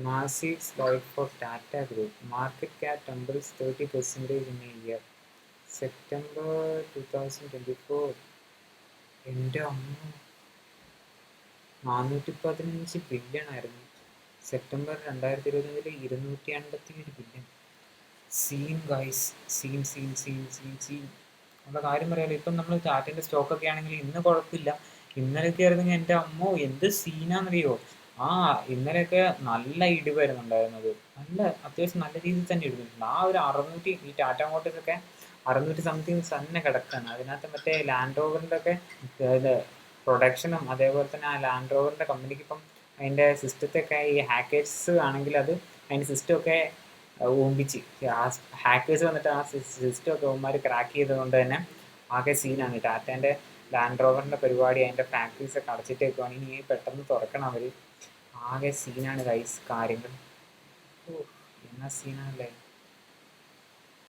Massive slide for Tata Group. Market cap tumbles 30% in a year. September 2024. എൻ്റെ അമ്മ 415 ആയിരുന്നു. September 2025 257 billion. Scene guys, scene. ഉള്ള കാര്യം പറയാലോ. ഇപ്പം നമ്മൾ ടാറ്റേൻ്റെ സ്റ്റോക്കൊക്കെ ആണെങ്കിൽ ഇന്ന് കുഴപ്പമില്ല, ഇന്നലെയൊക്കെ ആയിരുന്നെങ്കിൽ എൻ്റെ അമ്മോ എന്ത് സീനാണെന്നറിയോ. ഇന്നലെയൊക്കെ നല്ല ഇടിവായിരുന്നു ഉണ്ടായിരുന്നത്. അത്യാവശ്യം നല്ല രീതിയിൽ തന്നെ ഇടിഞ്ഞിട്ടുണ്ട്. ഒരു 600, ഈ ടാറ്റ മോട്ടോഴ്സൊക്കെ 600 സംതിങ് തന്നെ കിടക്കുകയാണ്. അതിനകത്ത് മറ്റേ ലാൻഡ് റോവറിൻ്റെ ഒക്കെ പ്രൊഡക്ഷനും അതേപോലെ തന്നെ ആ ലാൻഡ് റോവറിൻ്റെ കമ്പനിക്ക് ഇപ്പം അതിൻ്റെ സിസ്റ്റത്തൊക്കെ ഈ ഹാക്കേഴ്സ് ആണെങ്കിൽ അതിൻ്റെ സിസ്റ്റമൊക്കെ ഊമ്പിച്ച് ഹാക്കേഴ്സ് വന്നിട്ട് ആ സിസ്റ്റമൊക്കെ അവന്മാർ ക്രാക്ക് ചെയ്തതുകൊണ്ട് തന്നെ ആകെ സീനാണ്. ടാറ്റേൻ്റെ ലാൻഡ് റോവറിൻ്റെ പരിപാടി, അതിൻ്റെ ഫാക്ടറീസൊക്കെ അടച്ചിട്ടേക്കുവാണ്. ഇനി പെട്ടെന്ന് തുറക്കണം അവർ. ആകെ സീനാണ് ഗൈസ് കാര്യങ്ങൾ. എന്നാ സീനാണല്ലേ.